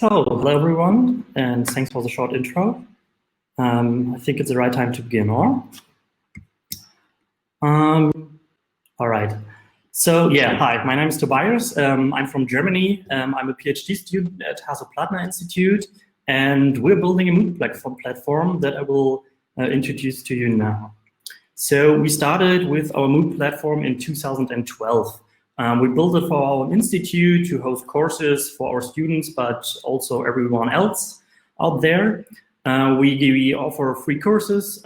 So, hello everyone, and thanks for the short intro. I think it's the right time to begin on. All right. So, yeah, hi, my name is Tobias. I'm from Germany. I'm a PhD student at Hasso-Plattner Institute, and we're building a MOOC platform that I will introduce to you now. So, we started with our MOOC platform in 2012. We built it for our institute to host courses for our students, but also everyone else out there. We offer free courses,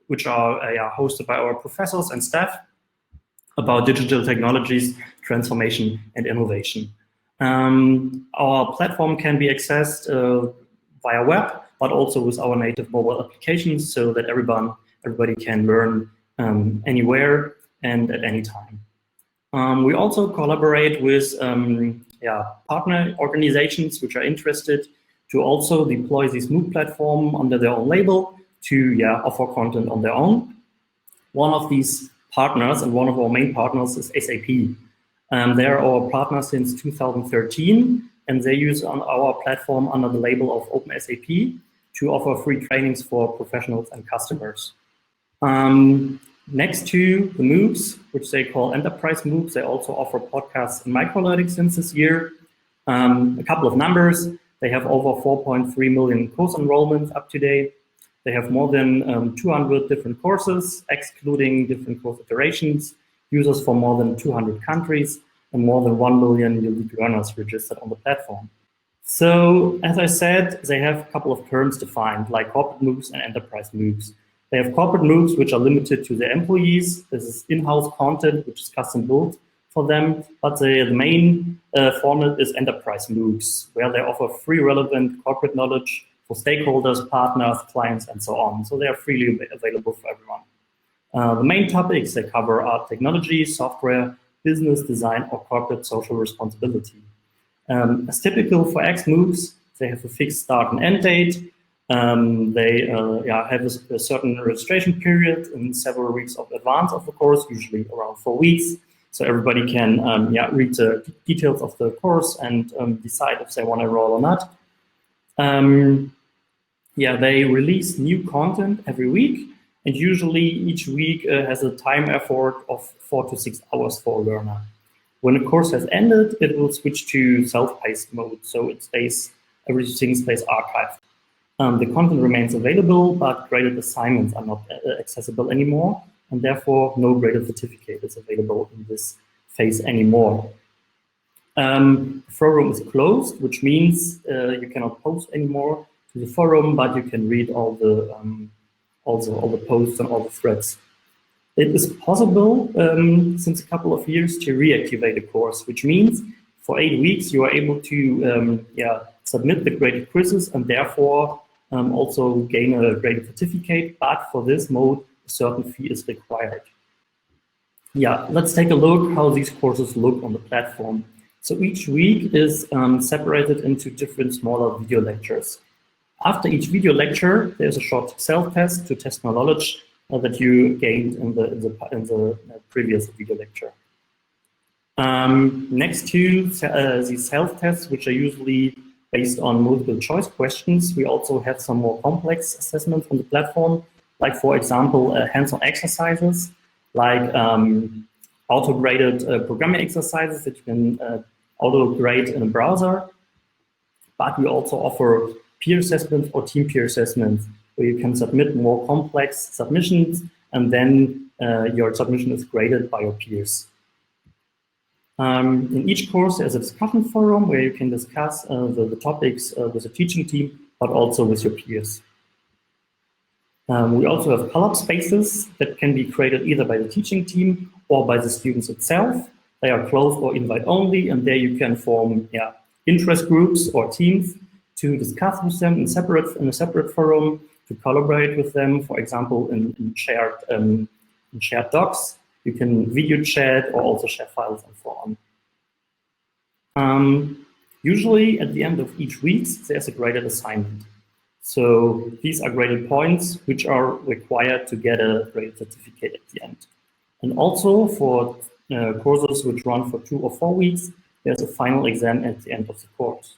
which are hosted by our professors and staff about digital technologies, transformation, and innovation. Our platform can be accessed via web, but also with our native mobile applications so that everybody can learn anywhere and at any time. We also collaborate with partner organizations which are interested to also deploy this MOOC platform under their own label to offer content on their own. One of these partners and one of our main partners is SAP. They're our partner since 2013, and they use our platform under the label of openSAP to offer free trainings for professionals and customers. Next to the MOOCs, which they call Enterprise MOOCs, they also offer podcasts and microlearning since this year. A couple of numbers: they have over 4.3 million course enrollments up to date. They have more than 200 different courses, excluding different course iterations, users from more than 200 countries, and more than 1 million unique learners registered on the platform. So, as I said, they have a couple of terms defined, like corporate MOOCs and enterprise MOOCs. They have corporate MOOCs, which are limited to their employees. This is in-house content, which is custom built for them. But the main format is enterprise MOOCs, where they offer free relevant corporate knowledge for stakeholders, partners, clients, and so on. So they are freely available for everyone. The main topics they cover are technology, software, business design, or corporate social responsibility. As typical for MOOCs, they have a fixed start and end date. They have a certain registration period in several weeks of advance of the course, usually around 4 weeks. So everybody can read the details of the course and decide if they want to enroll or not. They release new content every week, and usually each week has a time effort of 4 to 6 hours for a learner. When a course has ended, it will switch to self-paced mode, so everything stays archived. The content remains available, but graded assignments are not accessible anymore, and therefore no graded certificate is available in this phase anymore. The forum is closed, which means you cannot post anymore to the forum, but you can read all the posts and all the threads. It is possible since a couple of years to reactivate a course, which means for 8 weeks you are able to submit the graded quizzes and therefore also gain a graded certificate, but for this mode, a certain fee is required. Let's take a look how these courses look on the platform. So each week is separated into different smaller video lectures. After each video lecture, there's a short self-test to test knowledge that you gained in the previous video lecture. Next to these self-tests, which are usually based on multiple choice questions, we also have some more complex assessments on the platform, like, for example, hands-on exercises, like auto-graded programming exercises that you can auto-grade in a browser. But we also offer peer assessments or team peer assessments, where you can submit more complex submissions, and then your submission is graded by your peers. In each course, there's a discussion forum where you can discuss the topics with the teaching team, but also with your peers. We also have Collab Spaces that can be created either by the teaching team or by the students itself. They are closed or invite only, and there you can form interest groups or teams to discuss with them in a separate forum, to collaborate with them, for example, in shared docs. You can video chat or also share files and so on. Usually at the end of each week, there's a graded assignment. So these are graded points which are required to get a graded certificate at the end. And also for courses which run for 2 or 4 weeks, there's a final exam at the end of the course.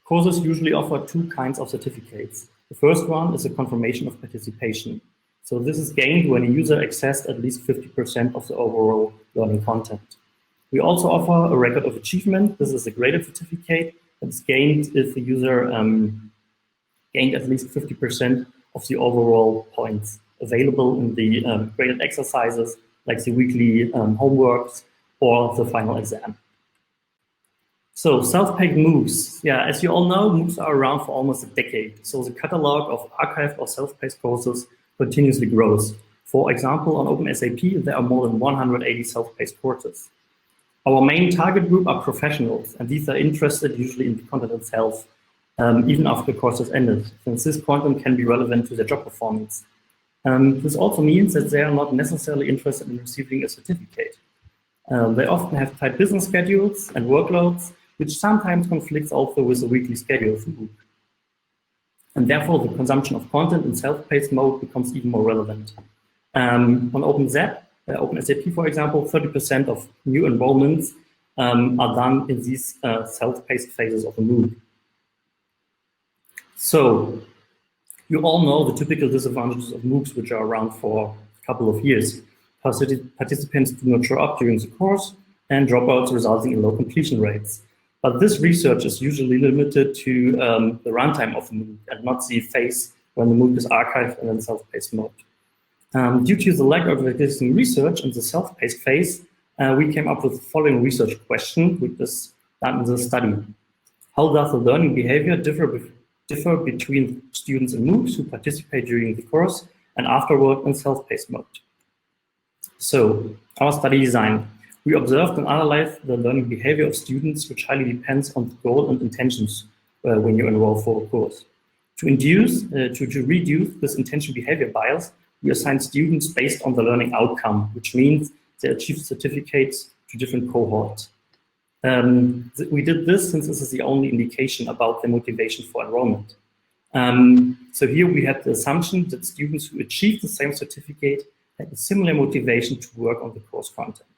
Courses usually offer two kinds of certificates. The first one is a confirmation of participation. So this is gained when a user accessed at least 50% of the overall learning content. We also offer a record of achievement. This is a graded certificate that is gained if the user gained at least 50% of the overall points available in the graded exercises, like the weekly homeworks or the final exam. So self-paced MOOCs. Yeah, as you all know, MOOCs are around for almost a decade. So the catalog of archived or self-paced courses continuously grows. For example, on openSAP, there are more than 180 self-paced courses. Our main target group are professionals, and these are interested usually in the content itself, even after the course has ended, since this content can be relevant to their job performance. This also means that they are not necessarily interested in receiving a certificate. They often have tight business schedules and workloads, which sometimes conflicts also with the weekly schedule of the MOOC. And therefore, the consumption of content in self-paced mode becomes even more relevant. On openSAP, for example, 30% of new enrollments are done in these self-paced phases of the MOOC. So, you all know the typical disadvantages of MOOCs, which are around for a couple of years. Participants do not show up during the course, and dropouts resulting in low completion rates. But this research is usually limited to the runtime of the MOOC and not the phase when the MOOC is archived and in self-paced mode. Due to the lack of existing research in the self-paced phase, we came up with the following research question, which is done in the study. How does the learning behavior differ between students in MOOCs who participate during the course and afterward in self-paced mode? So, our study design. We observed and analyzed the learning behavior of students, which highly depends on the goal and intentions when you enroll for a course. To reduce this intention behavior bias, we assign students based on the learning outcome, which means they achieve certificates to different cohorts. We did this since this is the only indication about the motivation for enrollment. So here we had the assumption that students who achieved the same certificate had a similar motivation to work on the course content.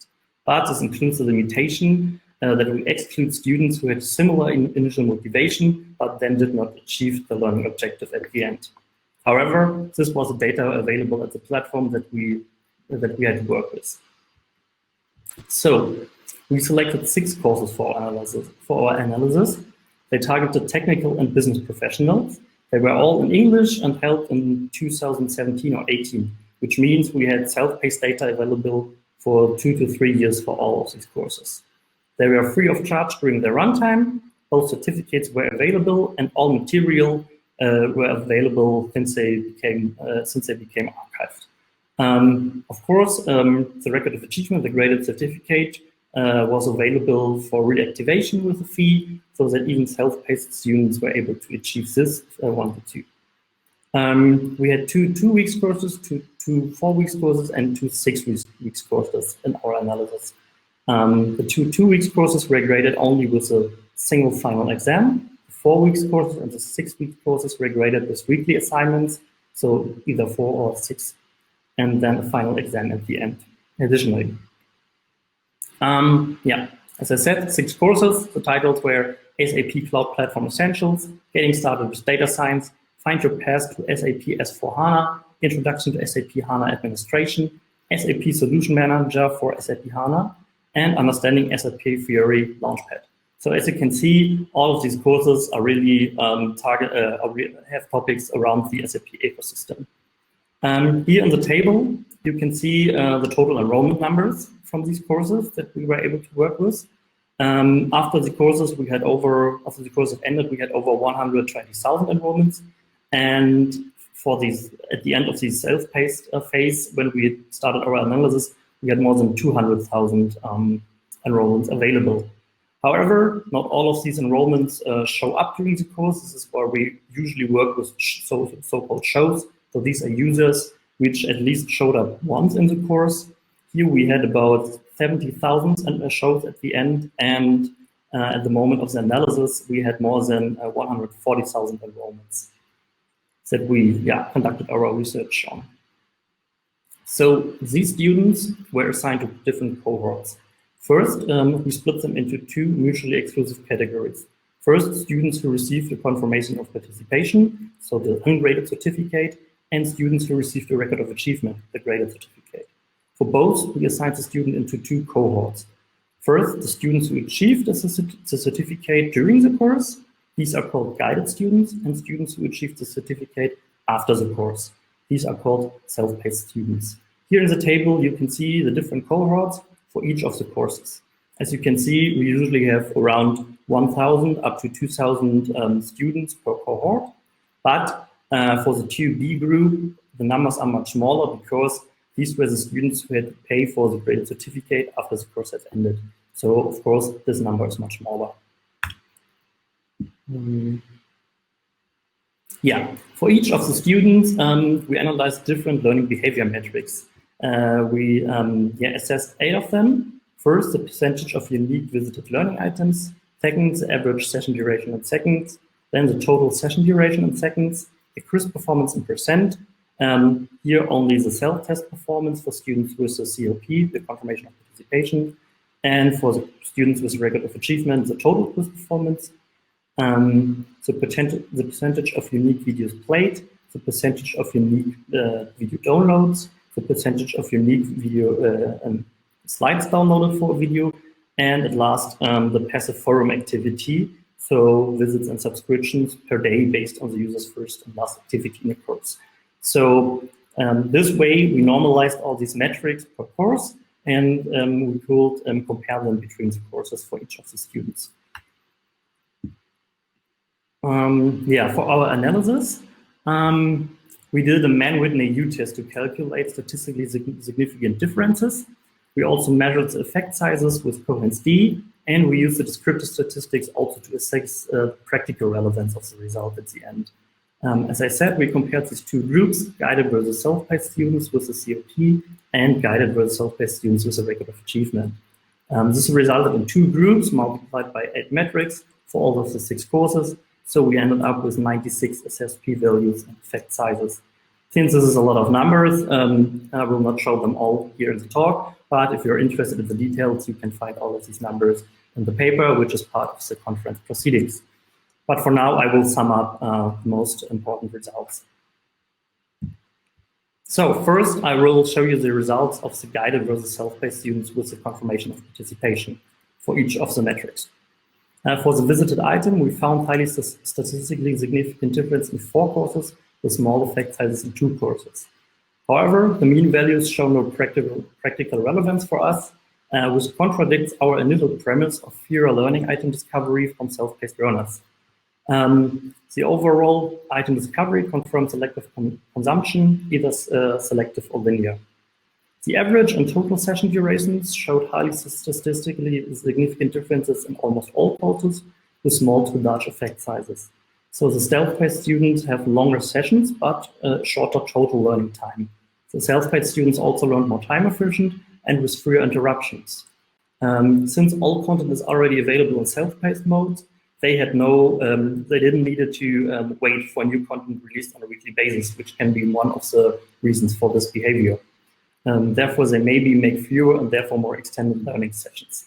But this includes the limitation that we exclude students who had similar initial motivation, but then did not achieve the learning objective at the end. However, this was the data available at the platform that we had to work with. So we selected 6 courses for our analysis. They targeted technical and business professionals. They were all in English and held in 2017 or 18, which means we had self-paced data available for 2 to 3 years for all of these courses. They were free of charge during their runtime. Both certificates were available, and all material were available since they became archived. Of course, the record of achievement, the graded certificate, was available for reactivation with a fee, so that even self-paced students were able to achieve this if they wanted to. We had two 2-week courses, two 4-week courses, and two 6-week courses in our analysis. The two 2-week courses were graded only with a single final exam. The 4-week courses and the 6-week courses were graded with weekly assignments, so either 4 or 6, and then a final exam at the end, additionally. As I said, 6 courses. The titles were SAP Cloud Platform Essentials, Getting Started with Data Science, Find Your Path to SAP S/4HANA, Introduction to SAP HANA Administration, SAP Solution Manager for SAP HANA, and Understanding SAP Fiori Launchpad. So as you can see, all of these courses are really have topics around the SAP ecosystem. Here in the table, you can see the total enrollment numbers from these courses that we were able to work with. After the courses ended, we had over 120,000 enrollments. And for these, at the end of the self-paced phase, when we started our analysis, we had more than 200,000 enrollments available. However, not all of these enrollments show up during the course. This is where we usually work with so-called shows. So these are users which at least showed up once in the course. Here we had about 70,000 shows at the end, and at the moment of the analysis, we had more than 140,000 enrollments that we conducted our research on. So these students were assigned to different cohorts. First, we split them into 2 mutually exclusive categories. First, students who received a confirmation of participation, so the ungraded certificate, and students who received a record of achievement, the graded certificate. For both, we assigned the student into two cohorts. First, the students who achieved the certificate during the course. These are called guided students, and students who achieved the certificate after the course. These are called self-paced students. Here in the table, you can see the different cohorts for each of the courses. As you can see, we usually have around 1,000 up to 2,000 students per cohort. But for the 2B group, the numbers are much smaller because these were the students who had to pay for the graded certificate after the course had ended. So, of course, this number is much smaller. Yeah, for each of the students, we analyzed different learning behavior metrics. We assessed 8 of them. First, the percentage of unique visited learning items. Second, the average session duration in seconds. Then the total session duration in seconds. The quiz performance in percent. Here only the self-test performance for students with the COP, the confirmation of participation. And for the students with record of achievement, the total quiz performance. The percentage of unique videos played, the percentage of unique video downloads, the percentage of unique video slides downloaded for a video, and at last, the passive forum activity, so visits and subscriptions per day based on the user's first and last activity in the course. So this way, we normalized all these metrics per course, and we could compare them between the courses for each of the students. For our analysis, we did a man-Whitney U-test to calculate statistically significant differences. We also measured the effect sizes with Cohorts D, and we used the descriptive statistics also to assess practical relevance of the result at the end. As I said, we compared these two groups, guided versus self-paced students with the COP and guided versus self-paced students with a record of achievement. This resulted in 2 groups multiplied by 8 metrics for all of the 6 courses. So we ended up with 96 assessed p-values and effect sizes. Since this is a lot of numbers, I will not show them all here in the talk, but if you're interested in the details, you can find all of these numbers in the paper, which is part of the conference proceedings. But for now, I will sum up the most important results. So first, I will show you the results of the guided versus self-paced students with the confirmation of participation for each of the metrics. For the visited item, we found highly statistically significant difference in 4 courses with small effect sizes in 2 courses. However, the mean values show no practical relevance for us, which contradicts our initial premise of fewer learning item discovery from self-paced learners. The overall item discovery confirms selective consumption, either selective or linear. The average and total session durations showed highly statistically significant differences in almost all courses with small to large effect sizes. So the self-paced students have longer sessions, but shorter total learning time. The self-paced students also learned more time efficient and with fewer interruptions. Since all content is already available in self-paced mode, they didn't need to wait for new content released on a weekly basis, which can be one of the reasons for this behavior. Therefore, they maybe make fewer and therefore more extended learning sessions.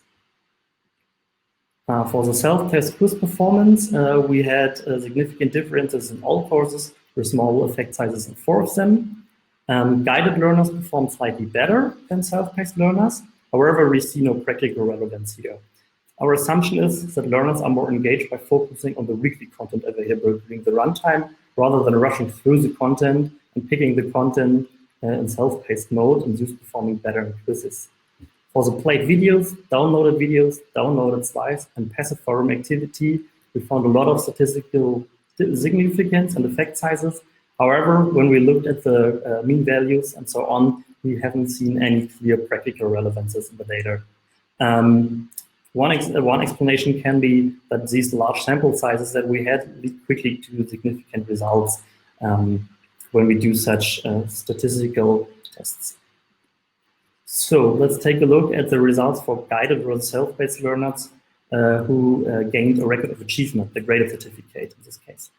For the self-paced quiz performance, we had significant differences in all courses with small effect sizes in 4 of them. Guided learners performed slightly better than self-paced learners. However, we see no practical relevance here. Our assumption is that learners are more engaged by focusing on the weekly content available during the runtime rather than rushing through the content and picking the content in self-paced mode and thus performing better in quizzes. For the played videos, downloaded slides, and passive forum activity, we found a lot of statistical significance and effect sizes. However, when we looked at the mean values and so on, we haven't seen any clear practical relevances in the data. One explanation can be that these large sample sizes that we had lead quickly to significant results when we do such statistical tests. So let's take a look at the results for guided versus self-paced learners who gained a record of achievement, the graded certificate in this case.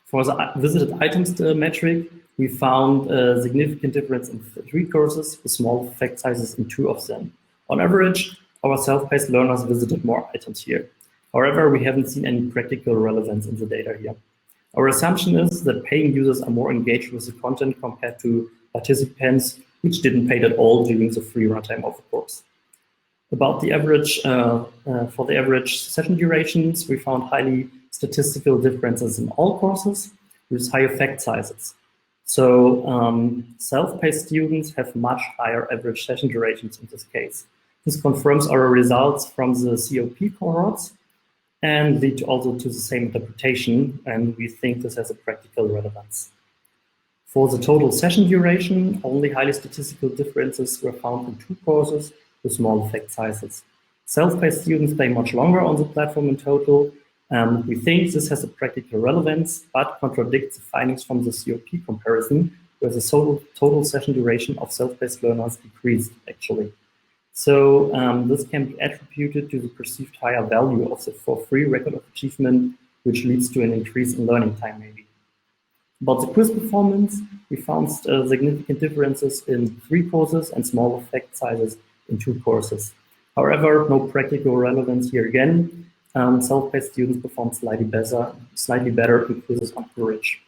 For the visited items metric, we found a significant difference in 3 courses with small effect sizes in 2 of them. On average, our self-paced learners visited more items here. However, we haven't seen any practical relevance in the data here. Our assumption is that paying users are more engaged with the content compared to participants which didn't pay at all during the free runtime of the course. About the average, for the average session durations, we found highly statistical differences in all courses with high effect sizes. So self-paced students have much higher average session durations in this case. This confirms our results from the COP cohorts and lead also to the same interpretation, and we think this has a practical relevance. For the total session duration, only highly statistical differences were found in 2 courses with small effect sizes. Self-paced students stay much longer on the platform in total. We think this has a practical relevance, but contradicts the findings from the COP comparison, where the total session duration of self-paced learners decreased, actually. So this can be attributed to the perceived higher value of the for-free record of achievement, which leads to an increase in learning time, maybe. About the quiz performance, we found significant differences in 3 courses and small effect sizes in 2 courses. However, no practical relevance here again. Self-paced students performed slightly better in quizzes on average.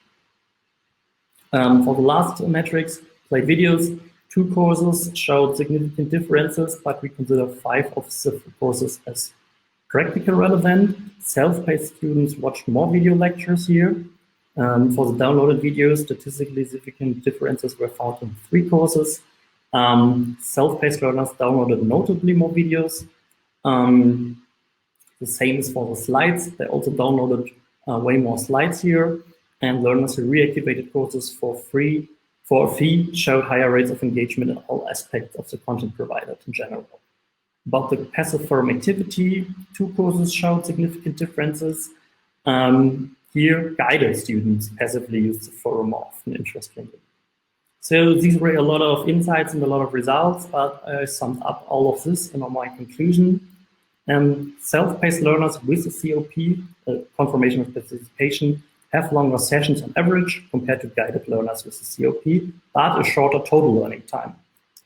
For the last metrics, played videos, 2 courses showed significant differences, but we consider 5 of the courses as practical relevant. Self-paced students watched more video lectures here. For the downloaded videos, statistically significant differences were found in 3 courses. Self-paced learners downloaded notably more videos. The same is for the slides. They also downloaded way more slides here. And learners who reactivated courses for a fee showed higher rates of engagement in all aspects of the content provided in general. About the passive forum activity, 2 courses showed significant differences. Here, guided students passively use the forum more often, interestingly. So these were a lot of insights and a lot of results, but I summed up all of this in my conclusion. Self-paced learners with a COP, confirmation of participation, have longer sessions on average compared to guided learners with a COP, but a shorter total learning time.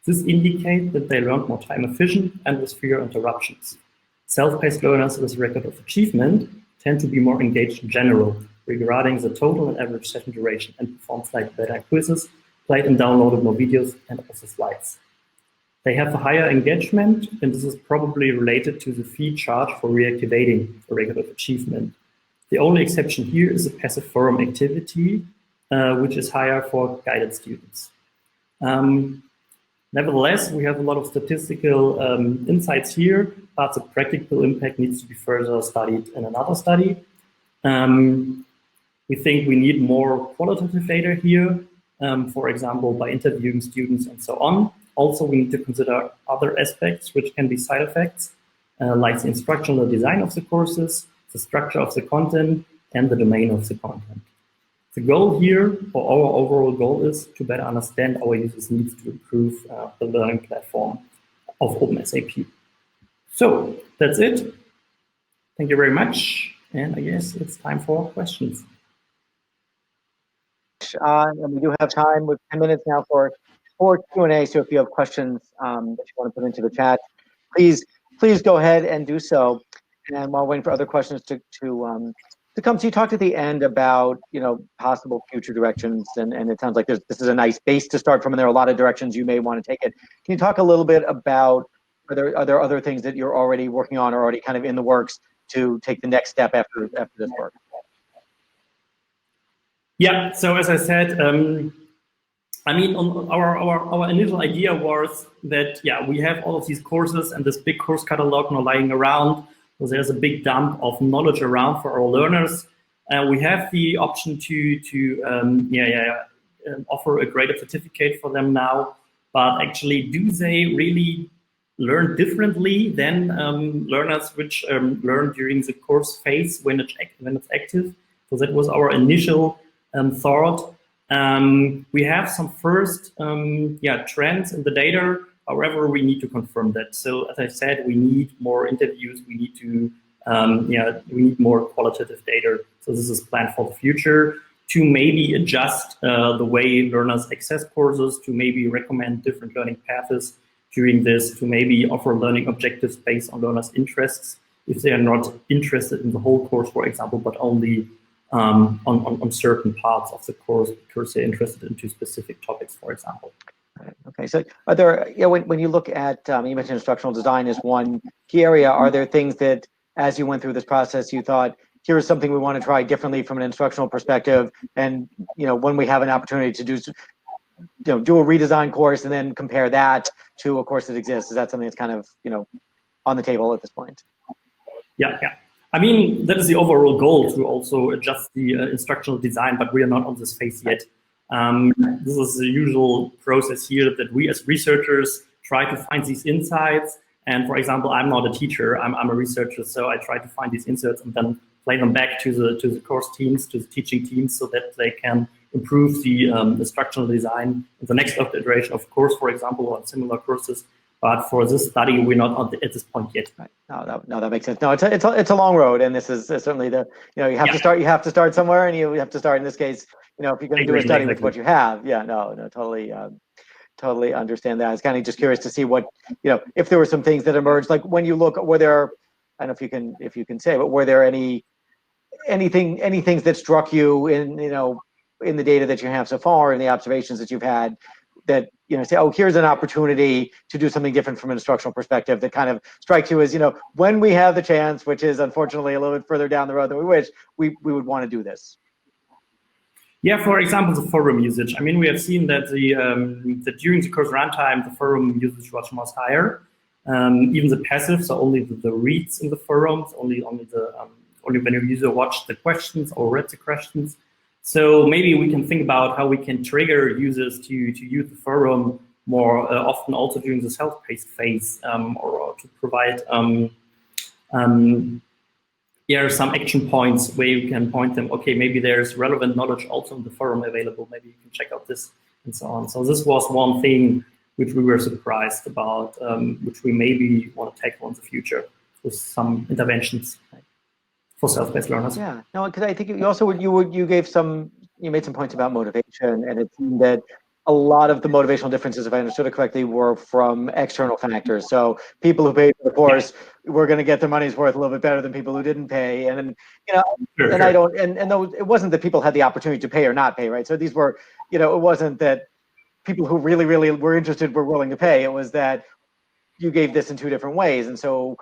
This indicates that they learned more time efficient and with fewer interruptions. Self-paced learners with record of achievement tend to be more engaged in general regarding the total and average session duration and perform slightly better quizzes, played and downloaded more videos and also slides. They have a higher engagement, and this is probably related to the fee charge for reactivating a record of achievement. The only exception here is a passive forum activity, which is higher for guided students. Nevertheless, we have a lot of statistical insights here, but the practical impact needs to be further studied in another study. We think we need more qualitative data here, for example, by interviewing students and so on. Also, we need to consider other aspects which can be side effects, like the instructional design of the courses, the structure of the content, and the domain of the content. The goal here, or our overall goal, is to better understand our users' needs to improve the learning platform of openSAP. So that's it. Thank you very much. And I guess it's time for questions. And we do have time with 10 minutes now for Q&A. So if you have questions that you want to put into the chat, please go ahead and do so. And while waiting for other questions to come, so you talked at the end about possible future directions, and it sounds like this is a nice base to start from, and there are a lot of directions you may want to take it. Can you talk a little bit about are there other things that you're already working on or already kind of in the works to take the next step after this work? Yeah. So as I said, I mean, our initial idea was that we have all of these courses and this big course catalog now lying around. So there's a big dump of knowledge around for our learners. We have the option to offer a greater certificate for them now, but actually, do they really learn differently than learners which learn during the course phase when it's active? So that was our initial thought. We have some first trends in the data. However, we need to confirm that. So as I said, we need more interviews. We need to we need more qualitative data. So this is planned for the future to maybe adjust the way learners access courses, to maybe recommend different learning paths during this, to maybe offer learning objectives based on learners' interests if they are not interested in the whole course, for example, but only on certain parts of the course because they're interested into specific topics, for example. Okay, so are there, when you look at, you mentioned instructional design as one key area, are there things that, as you went through this process, you thought, here's something we want to try differently from an instructional perspective, and when we have an opportunity to do a redesign course and then compare that to a course that exists, is that something that's kind of, on the table at this point? Yeah. I mean, that is the overall goal, to also adjust the instructional design, but we are not on this phase yet. This is the usual process here that we as researchers try to find these insights. And for example, I'm not a teacher, I'm a researcher, so I try to find these insights and then play them back to the course teams, to the teaching teams, so that they can improve the instructional design in the next iteration of course, for example, or similar courses. But for this study, we're not at this point yet. Right. No, that makes sense. No, it's a long road, and this is certainly the you have to start. You have to start somewhere, and you have to start in this case. If you're going to do a study with what you have, totally understand that. I was kind of just curious to see what if there were some things that emerged, like when you look, were there, I don't know if you can say, but were there any things that struck you in in the data that you have so far, and the observations that you've had, that say, oh, here's an opportunity to do something different from an instructional perspective, that kind of strikes you as when we have the chance, which is unfortunately a little bit further down the road than we wish, we would want to do this? Yeah, for example, the forum usage. I mean, we have seen that during the course runtime, the forum usage was much higher. Even the passive, so only the reads in the forums, only when your user watched the questions or read the questions. So maybe we can think about how we can trigger users to use the forum more often, also during the self-paced phase, or to provide some action points where you can point them, okay, maybe there's relevant knowledge also in the forum available, maybe you can check out this, and so on. So this was one thing which we were surprised about, which we maybe want to tackle in the future with some interventions for self-paced learners. Yeah, no, because I think you also you made some points about motivation, and it seemed that a lot of the motivational differences, if I understood it correctly, were from external factors. So people who paid for the course were going to get their money's worth a little bit better than people who didn't pay, and I don't, and those, it wasn't that people had the opportunity to pay or not pay, right? So these were, it wasn't that people who really were interested were willing to pay. It was that you gave this in two different ways, and so.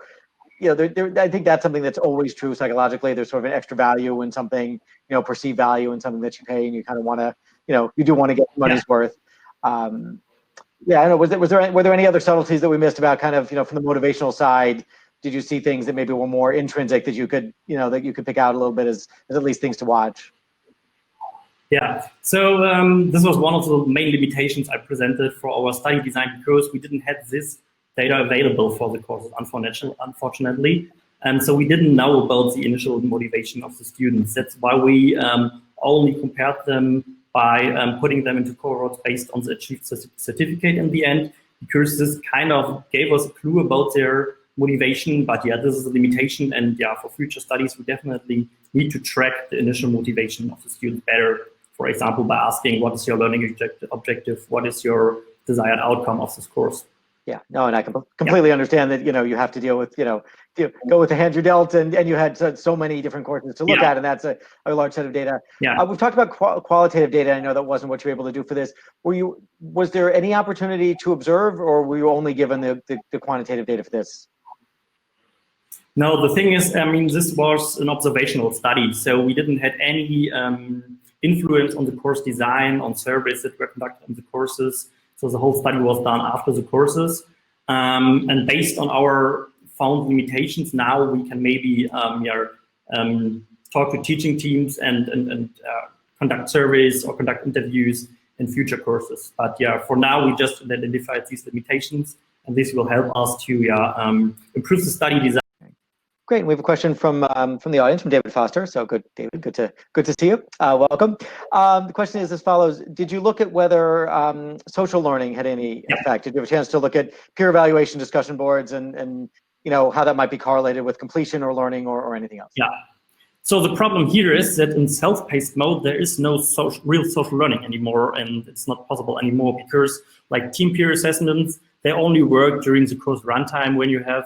I think that's something that's always true psychologically. There's sort of an extra value in something, perceived value in something that you pay, and you kind of want to, you do want to get money's worth. I don't know. Were there any other subtleties that we missed about kind of, from the motivational side? Did you see things that maybe were more intrinsic that you could, that you could pick out a little bit as at least things to watch? Yeah. So this was one of the main limitations I presented for our study design, because we didn't have this data available for the courses, unfortunately. And so we didn't know about the initial motivation of the students. That's why we only compared them by putting them into cohorts based on the achieved certificate in the end, because this kind of gave us a clue about their motivation. But yeah, this is a limitation. And yeah, for future studies, we definitely need to track the initial motivation of the students better. For example, by asking, what is your learning objective? What is your desired outcome of this course? Yeah, no, and I can completely understand that, you have to deal with, go with the hand you're dealt, and you had so many different courses to look at, and that's a large set of data. Yeah. We've talked about qualitative data. I know that wasn't what you were able to do for this. Was there any opportunity to observe, or were you only given the quantitative data for this? No, the thing is, I mean, this was an observational study, so we didn't have any influence on the course design, on surveys that were conducted on the courses. So the whole study was done after the courses, and based on our found limitations, now we can maybe talk to teaching teams and conduct surveys or conduct interviews in future courses. But yeah, for now we just identified these limitations, and this will help us to improve the study design. Great. We have a question from the audience, from David Foster. So good, David. Good to see you. Welcome. The question is as follows: did you look at whether social learning had any effect? Did you have a chance to look at peer evaluation discussion boards and how that might be correlated with completion or learning or anything else? Yeah. So the problem here is that in self-paced mode, there is no real social learning anymore, and it's not possible anymore, because like team peer assessments, they only work during the course runtime when you have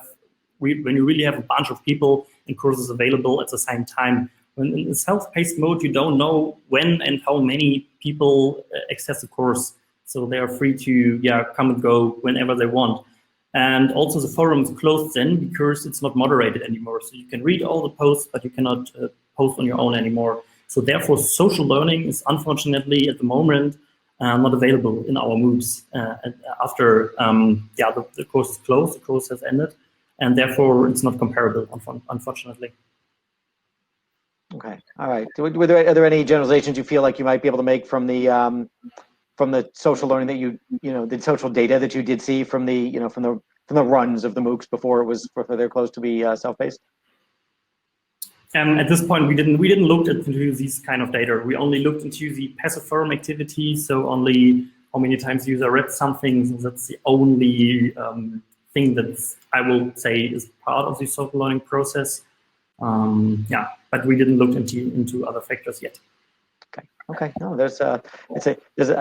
when you really have a bunch of people and courses available at the same time. When in self-paced mode, you don't know when and how many people access the course. So they are free to come and go whenever they want. And also the forum is closed then because it's not moderated anymore. So you can read all the posts, but you cannot post on your own anymore. So therefore, social learning is unfortunately at the moment not available in our MOOCs. After the course is closed, the course has ended, and therefore it's not comparable, unfortunately. Okay, all right. Are there any generalizations you feel like you might be able to make from the social learning that the social data that you did see from the from the runs of the MOOCs before they're closed to be self-paced? At this point, we didn't look into these kind of data. We only looked into the passive forum activity, so only how many times the user read something. That's the only thing that I will say is part of the social learning process. But we didn't look into other factors yet. Okay. No, there's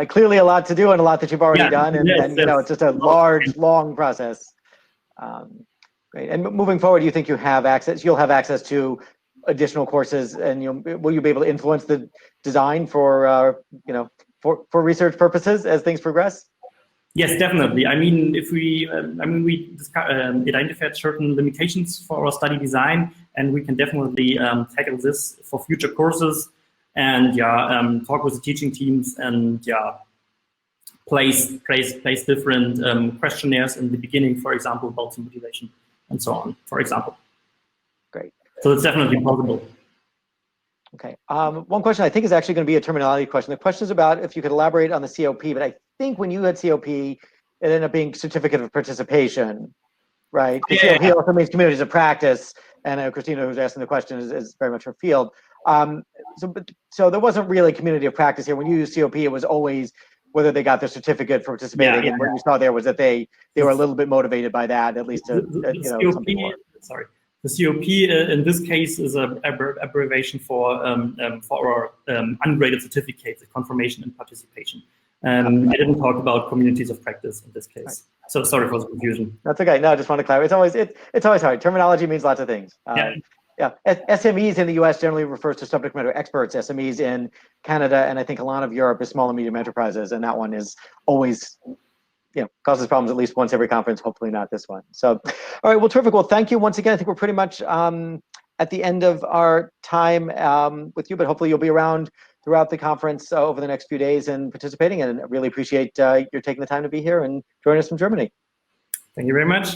clearly a lot to do and a lot that you've already done, and it's just a large, long process. Great. And moving forward, do you think you'll have access to additional courses, and will you be able to influence the design for research purposes as things progress? Yes, definitely. I mean, if we identified certain limitations for our study design, and we can definitely tackle this for future courses, and talk with the teaching teams, and place different questionnaires in the beginning, for example, about the motivation and so on, for example. Great. So it's definitely possible. Okay. One question I think is actually going to be a terminology question. The question is about if you could elaborate on the COP, but I think when you had COP, it ended up being certificate of participation, right? The COP also means communities of practice, and Christina, who's asking the question, is very much her field. So there wasn't really community of practice here. When you used COP, it was always whether they got their certificate for participating, and what you saw there was that they were a little bit motivated by that, at least to something more. Sorry. The COP in this case is an abbreviation for our ungraded certificate, the confirmation and participation. I didn't talk about communities of practice in this case. Right. So sorry for the confusion. That's okay. No, I just want to clarify. It's always hard. Terminology means lots of things. SMEs in the US generally refers to subject matter experts. SMEs in Canada and I think a lot of Europe is small and medium enterprises, and that one is always causes problems at least once every conference, hopefully not this one. So, all right, well, terrific. Well, thank you once again. I think we're pretty much at the end of our time with you, but hopefully you'll be around throughout the conference over the next few days and participating, and I really appreciate your taking the time to be here and join us from Germany. Thank you very much.